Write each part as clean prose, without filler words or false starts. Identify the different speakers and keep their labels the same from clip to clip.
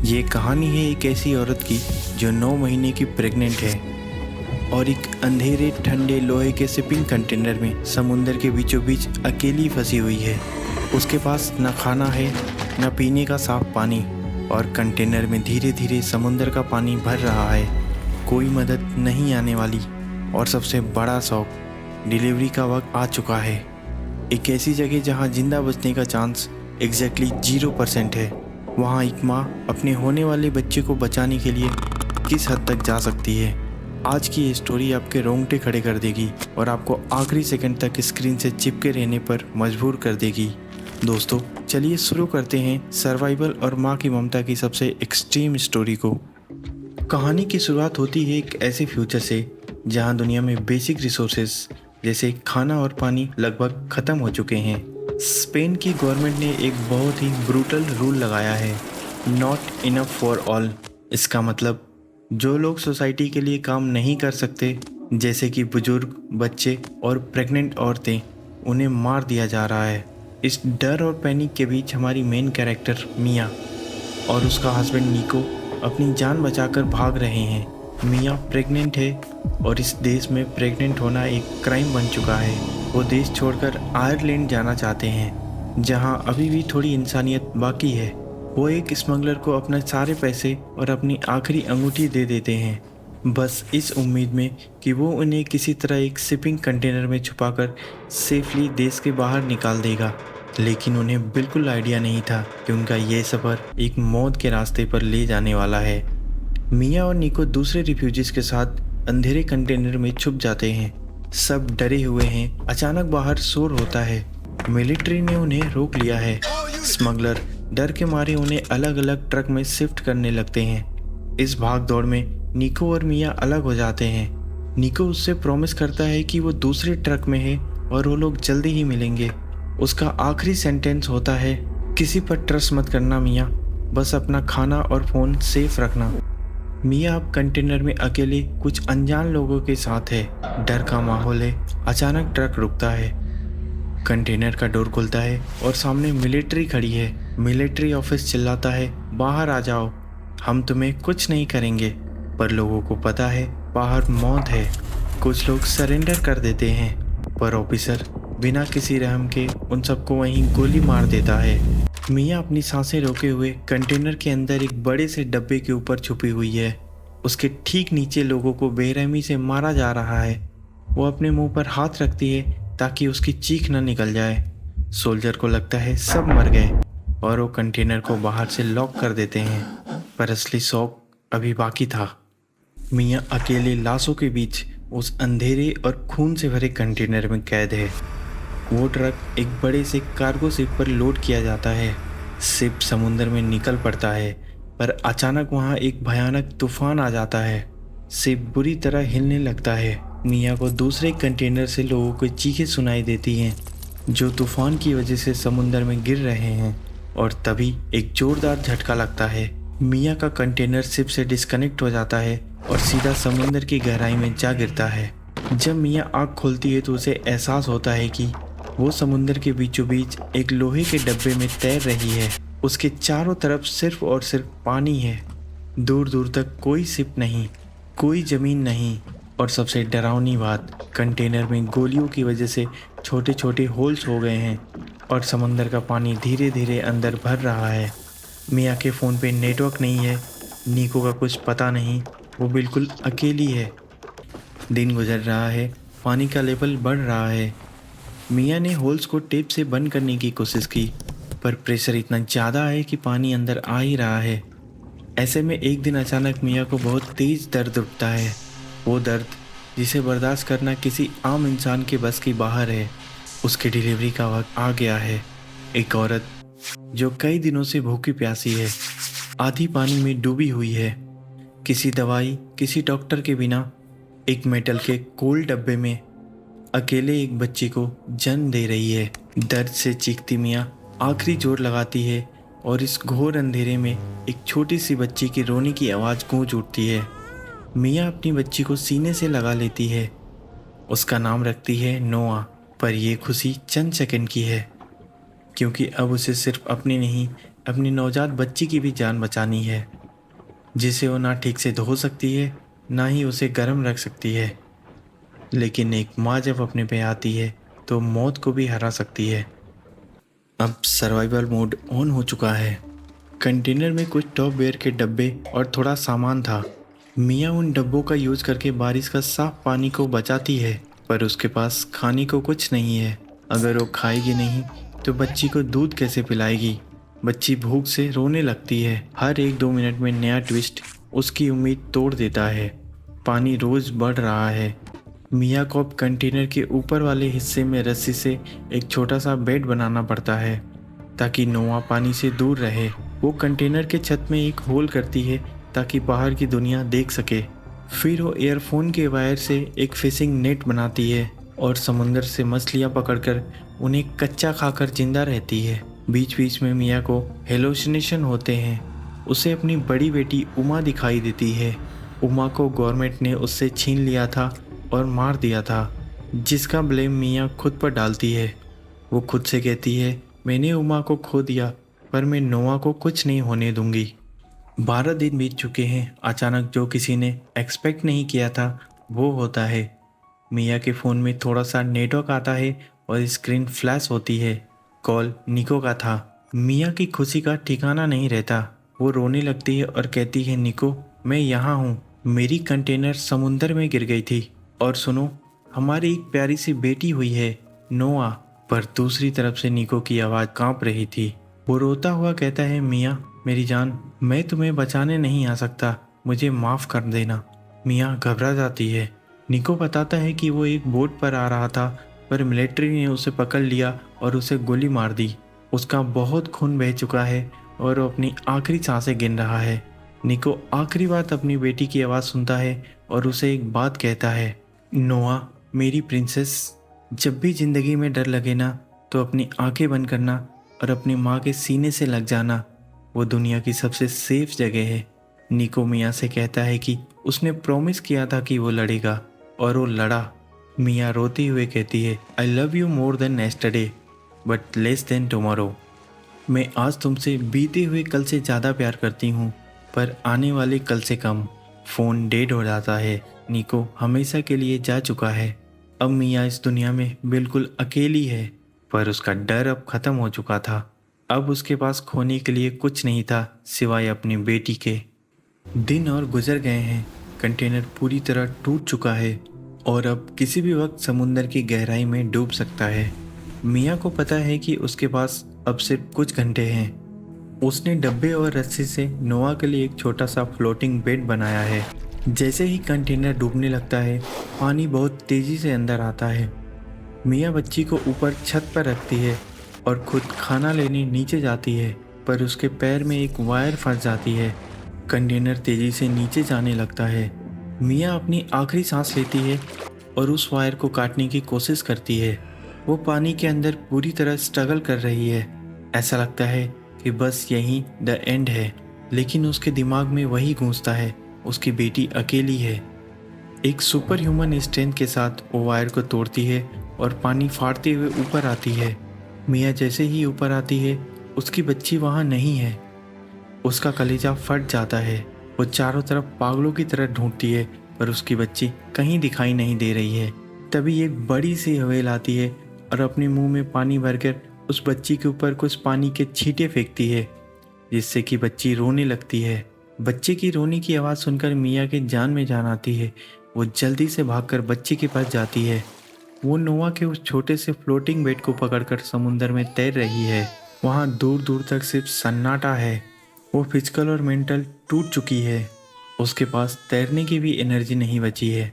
Speaker 1: ये कहानी है एक ऐसी औरत की जो 9 महीने की प्रेग्नेंट है और एक अंधेरे ठंडे लोहे के शिपिंग कंटेनर में समुंदर के बीचों बीच अकेली फंसी हुई है। उसके पास न खाना है न पीने का साफ पानी और कंटेनर में धीरे धीरे समुंदर का पानी भर रहा है। कोई मदद नहीं आने वाली और सबसे बड़ा शौक, डिलीवरी का वक्त आ चुका है। एक ऐसी जगह जहां जिंदा बचने का चांस एग्जैक्टली 0% है। वहाँ एक माँ अपने होने वाले बच्चे को बचाने के लिए किस हद तक जा सकती है। आज की ये स्टोरी आपके रोंगटे खड़े कर देगी और आपको आखिरी सेकंड तक स्क्रीन से चिपके रहने पर मजबूर कर देगी। दोस्तों चलिए शुरू करते हैं सर्वाइवल और माँ की ममता की सबसे एक्सट्रीम स्टोरी को। कहानी की शुरुआत होती है एक ऐसे फ्यूचर से जहाँ दुनिया में बेसिक रिसोर्सेज जैसे खाना और पानी लगभग ख़त्म हो चुके हैं। स्पेन की गवर्नमेंट ने एक बहुत ही ब्रूटल रूल लगाया है, नॉट इनफ फॉर ऑल। इसका मतलब जो लोग सोसाइटी के लिए काम नहीं कर सकते, जैसे कि बुजुर्ग, बच्चे और प्रेग्नेंट औरतें, उन्हें मार दिया जा रहा है। इस डर और पैनिक के बीच हमारी मेन कैरेक्टर मिया और उसका हस्बैंड निको अपनी जान बचाकर भाग रहे हैं। मिया प्रेग्नेंट है और इस देश में प्रेग्नेंट होना एक क्राइम बन चुका है। वो देश छोड़कर आयरलैंड जाना चाहते हैं जहां अभी भी थोड़ी इंसानियत बाकी है। वो एक स्मगलर को अपने सारे पैसे और अपनी आखिरी अंगूठी दे देते हैं, बस इस उम्मीद में कि वो उन्हें किसी तरह एक शिपिंग कंटेनर में छुपाकर सेफली देश के बाहर निकाल देगा। लेकिन उन्हें बिल्कुल आइडिया नहीं था कि उनका ये सफ़र एक मौत के रास्ते पर ले जाने वाला है। मिया और निको दूसरे रिफ्यूजीज के साथ अंधेरे कंटेनर में छुप जाते हैं। सब डरे हुए हैं। अचानक बाहर शोर होता है। मिलिट्री ने उन्हें रोक लिया है। स्मगलर डर के मारे उन्हें अलग अलग ट्रक में शिफ्ट करने लगते हैं। इस भाग दौड़ में निको और मिया अलग हो जाते हैं। निको उससे प्रॉमिस करता है कि वो दूसरे ट्रक में है और वो लोग जल्दी ही मिलेंगे। उसका आखिरी सेंटेंस होता है, किसी पर ट्रस्ट मत करना मिया, बस अपना खाना और फ़ोन सेफ रखना। मिया अब कंटेनर में अकेले कुछ अनजान लोगों के साथ है। डर का माहौल है। अचानक ट्रक रुकता है, कंटेनर का डोर खुलता है और सामने मिलिट्री खड़ी है। मिलिट्री ऑफिस चिल्लाता है, बाहर आ जाओ, हम तुम्हें कुछ नहीं करेंगे। पर लोगों को पता है बाहर मौत है। कुछ लोग सरेंडर कर देते हैं, पर ऑफिसर बिना किसी रहम के उन सबको वहीं गोली मार देता है। मिया अपनी सांसें रोके हुए कंटेनर के अंदर एक बड़े से डब्बे के ऊपर छुपी हुई है। उसके ठीक नीचे लोगों को बेरहमी से मारा जा रहा है। वो अपने मुंह पर हाथ रखती है ताकि उसकी चीख न निकल जाए। सोल्जर को लगता है सब मर गए और वो कंटेनर को बाहर से लॉक कर देते हैं, पर असली शौक अभी बाकी था। मिया अकेले लाशों के बीच उस अंधेरे और खून से भरे कंटेनर में कैद है। वो ट्रक एक बड़े से कार्गो शिप पर लोड किया जाता है। शिप समुंदर में निकल पड़ता है, पर अचानक वहाँ एक भयानक तूफान आ जाता है। शिप बुरी तरह हिलने लगता है। मिया को दूसरे कंटेनर से लोगों की चीखें सुनाई देती हैं जो तूफान की वजह से समुंदर में गिर रहे हैं, और तभी एक जोरदार झटका लगता है। मिया का कंटेनर शिप से डिस्कनेक्ट हो जाता है और सीधा समुंदर की गहराई में जा गिरता है। जब मिया आँख खोलती है तो उसे एहसास होता है कि वो समुंदर के बीचों बीच एक लोहे के डब्बे में तैर रही है। उसके चारों तरफ सिर्फ और सिर्फ पानी है। दूर दूर तक कोई शिप नहीं, कोई ज़मीन नहीं, और सबसे डरावनी बात, कंटेनर में गोलियों की वजह से छोटे छोटे होल्स हो गए हैं और समुंदर का पानी धीरे धीरे अंदर भर रहा है। मिया के फ़ोन पे नेटवर्क नहीं है। निको का कुछ पता नहीं, वो बिल्कुल अकेली है। दिन गुजर रहा है, पानी का लेवल बढ़ रहा है। मिया ने होल्स को टेप से बंद करने की कोशिश की, पर प्रेशर इतना ज़्यादा है कि पानी अंदर आ ही रहा है। ऐसे में एक दिन अचानक मिया को बहुत तेज़ दर्द उठता है। वो दर्द जिसे बर्दाश्त करना किसी आम इंसान के बस की बाहर है। उसकी डिलीवरी का वक्त आ गया है। एक औरत जो कई दिनों से भूखी प्यासी है, आधी पानी में डूबी हुई है, किसी दवाई किसी डॉक्टर के बिना, एक मेटल के कोल्ड डब्बे में अकेले एक बच्ची को जन्म दे रही है। दर्द से चीखती मिया आखिरी जोर लगाती है और इस घोर अंधेरे में एक छोटी सी बच्ची की रोने की आवाज़ गूंज उठती है। मिया अपनी बच्ची को सीने से लगा लेती है। उसका नाम रखती है नोआ, पर यह खुशी चंद सेकंड की है, क्योंकि अब उसे सिर्फ अपनी नहीं अपनी नवजात बच्ची की भी जान बचानी है, जिसे वो ना ठीक से धो सकती है, ना ही उसे गर्म रख सकती है। लेकिन एक माँ जब अपने पे आती है तो मौत को भी हरा सकती है। अब सर्वाइवल मोड ऑन हो चुका है। कंटेनर में कुछ टॉप वेयर के डब्बे और थोड़ा सामान था। मियाँ उन डब्बों का यूज करके बारिश का साफ पानी को बचाती है, पर उसके पास खाने को कुछ नहीं है। अगर वो खाएगी नहीं तो बच्ची को दूध कैसे पिलाएगी। बच्ची भूख से रोने लगती है। हर 1-2 मिनट में नया ट्विस्ट उसकी उम्मीद तोड़ देता है। पानी रोज बढ़ रहा है। मियाँ को अब कंटेनर के ऊपर वाले हिस्से में रस्सी से एक छोटा सा बेड बनाना पड़ता है ताकि नोआ पानी से दूर रहे। वो कंटेनर के छत में एक होल करती है ताकि बाहर की दुनिया देख सके। फिर वो एयरफोन के वायर से एक फिशिंग नेट बनाती है और समुंदर से मछलियाँ पकड़कर उन्हें कच्चा खाकर जिंदा रहती है। बीच बीच में मियाँ को हेलोसिनेशन होते हैं। उसे अपनी बड़ी बेटी उमा दिखाई देती है। उमा को गवर्नमेंट ने उससे छीन लिया था और मार दिया था, जिसका ब्लेम मियाँ खुद पर डालती है। वो खुद से कहती है, मैंने उमा को खो दिया पर मैं नोआ को कुछ नहीं होने दूंगी। 12 दिन बीत चुके हैं। अचानक जो किसी ने एक्सपेक्ट नहीं किया था वो होता है। मियाँ के फ़ोन में थोड़ा सा नेटवर्क आता है और स्क्रीन फ्लैश होती है। कॉल निको का था। मियाँ की खुशी का ठिकाना नहीं रहता। वो रोने लगती है और कहती है, निको मैं यहाँ हूँ। मेरी कंटेनर समुंदर में गिर गई थी और सुनो, हमारी एक प्यारी सी बेटी हुई है, नोआ। पर दूसरी तरफ से निको की आवाज़ कांप रही थी। वो रोता हुआ कहता है, मियाँ मेरी जान, मैं तुम्हें बचाने नहीं आ सकता, मुझे माफ़ कर देना। मियाँ घबरा जाती है। निको बताता है कि वो एक बोट पर आ रहा था पर मिलिट्री ने उसे पकड़ लिया और उसे गोली मार दी। उसका बहुत खून बह चुका है और वो अपनी आखिरी सांसें गिन रहा है। निको आखिरी बात अपनी बेटी की आवाज़ सुनता है और उसे एक बात कहता है, नोआ मेरी प्रिंसेस, जब भी ज़िंदगी में डर लगे ना तो अपनी आंखें बंद करना और अपनी माँ के सीने से लग जाना। वो दुनिया की सबसे सेफ जगह है। निको मियाँ से कहता है कि उसने प्रॉमिस किया था कि वो लड़ेगा और वो लड़ा। मियाँ रोती हुए कहती है, I love you more than yesterday but less than tomorrow. मैं आज तुमसे बीते हुए कल से ज़्यादा प्यार करती हूँ पर आने वाले कल से कम। फ़ोन डेड हो जाता है। निको हमेशा के लिए जा चुका है। अब मियाँ इस दुनिया में बिल्कुल अकेली है, पर उसका डर अब ख़त्म हो चुका था। अब उसके पास खोने के लिए कुछ नहीं था सिवाय अपनी बेटी के। दिन और गुजर गए हैं। कंटेनर पूरी तरह टूट चुका है और अब किसी भी वक्त समुंदर की गहराई में डूब सकता है। मियाँ को पता है कि उसके पास अब सिर्फ कुछ घंटे हैं। उसने डब्बे और रस्सी से नोआ के लिए एक छोटा सा फ्लोटिंग बेड बनाया है। जैसे ही कंटेनर डूबने लगता है, पानी बहुत तेज़ी से अंदर आता है। मियाँ बच्ची को ऊपर छत पर रखती है और खुद खाना लेने नीचे जाती है, पर उसके पैर में एक वायर फंस जाती है। कंटेनर तेज़ी से नीचे जाने लगता है। मियाँ अपनी आखिरी सांस लेती है और उस वायर को काटने की कोशिश करती है। वो पानी के अंदर पूरी तरह स्ट्रगल कर रही है। ऐसा लगता है कि बस यही द एंड है, लेकिन उसके दिमाग में वही गूंजता है, उसकी बेटी अकेली है। एक सुपर ह्यूमन स्ट्रेंथ के साथ वो वायर को तोड़ती है और पानी फाड़ते हुए ऊपर आती है। मियाँ जैसे ही ऊपर आती है, उसकी बच्ची वहाँ नहीं है। उसका कलेजा फट जाता है। वो चारों तरफ पागलों की तरह ढूंढती है पर उसकी बच्ची कहीं दिखाई नहीं दे रही है। तभी एक बड़ी सी हवेल आती है और अपने मुंह में पानी भरकर उस बच्ची के ऊपर कुछ पानी के छींटे फेंकती है, जिससे कि बच्ची रोने लगती है। बच्चे की रोने की आवाज़ सुनकर मियाँ के जान में जान आती है। वो जल्दी से भागकर बच्ची के पास जाती है। वो नोआ के उस छोटे से फ्लोटिंग बेड को पकड़कर समुंदर में तैर रही है। वहाँ दूर दूर तक सिर्फ सन्नाटा है। वो फिजिकल और मेंटल टूट चुकी है। उसके पास तैरने की भी एनर्जी नहीं बची है।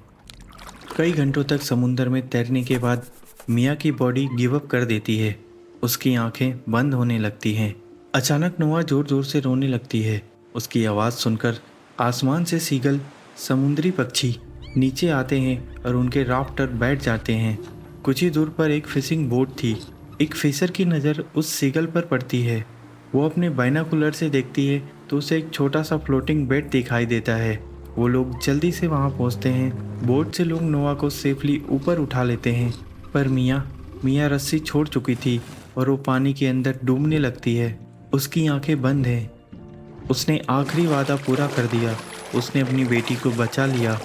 Speaker 1: कई घंटों तक समुंदर में तैरने के बाद मियाँ की बॉडी गिव अप कर देती है। उसकी आंखें बंद होने लगती हैं। अचानक नोआ ज़ोर ज़ोर से रोने लगती है। उसकी आवाज़ सुनकर आसमान से सीगल, समुद्री पक्षी नीचे आते हैं और उनके राफ्ट पर बैठ जाते हैं। कुछ ही दूर पर एक फिशिंग बोट थी। एक फिशर की नज़र उस सीगल पर पड़ती है। वो अपने बाइनोकुलर से देखती है तो उसे एक छोटा सा फ्लोटिंग बेड दिखाई देता है। वो लोग जल्दी से वहाँ पहुँचते हैं। बोट से लोग नोआ को सेफली ऊपर उठा लेते हैं, पर मियाँ रस्सी छोड़ चुकी थी और वो पानी के अंदर डूबने लगती है। उसकी आंखें बंद हैं। उसने आखिरी वादा पूरा कर दिया। उसने अपनी बेटी को बचा लिया।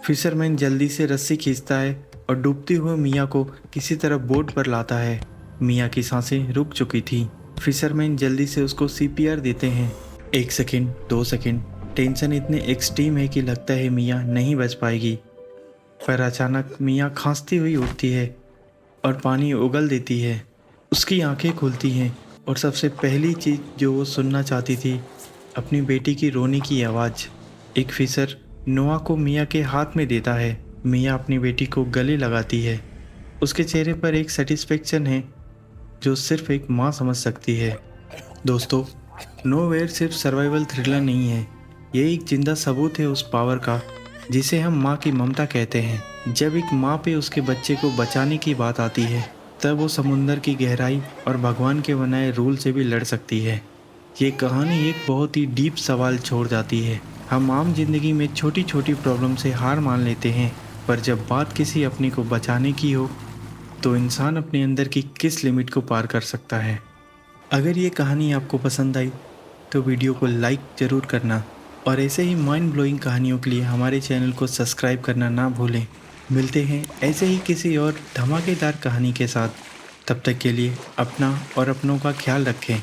Speaker 1: फिशरमैन जल्दी से रस्सी खींचता है और डूबती हुई मिया को किसी तरह बोट पर लाता है। मिया की सांसें रुक चुकी थी। फिशरमैन जल्दी से उसको सीपीआर देते हैं। 1 सेकंड, 2 सेकंड, टेंशन इतने एक्सट्रीम है कि लगता है मिया नहीं बच पाएगी। पर अचानक मिया खांसती हुई उठती है और पानी उगल देती है। उसकी आंखें खुलती हैं और सबसे पहली चीज़ जो वो सुनना चाहती थी, अपनी बेटी की रोने की आवाज़। एक फिशर नोआ को मिया के हाथ में देता है। मिया अपनी बेटी को गले लगाती है। उसके चेहरे पर एक सेटिस्फेक्शन है जो सिर्फ एक माँ समझ सकती है। दोस्तों, नोवेयर सिर्फ सर्वाइवल थ्रिलर नहीं है, ये एक जिंदा सबूत है उस पावर का जिसे हम माँ की ममता कहते हैं। जब एक माँ पे उसके बच्चे को बचाने की बात आती है, तब वो समुंदर की गहराई और भगवान के बनाए रूल से भी लड़ सकती है। ये कहानी एक बहुत ही डीप सवाल छोड़ जाती है। हम आम जिंदगी में छोटी छोटी प्रॉब्लम से हार मान लेते हैं, पर जब बात किसी अपने को बचाने की हो, तो इंसान अपने अंदर की किस लिमिट को पार कर सकता है। अगर ये कहानी आपको पसंद आई तो वीडियो को लाइक ज़रूर करना और ऐसे ही माइंड ब्लोइंग कहानियों के लिए हमारे चैनल को सब्सक्राइब करना ना भूलें। मिलते हैं ऐसे ही किसी और धमाकेदार कहानी के साथ। तब तक के लिए अपना और अपनों का ख्याल रखें।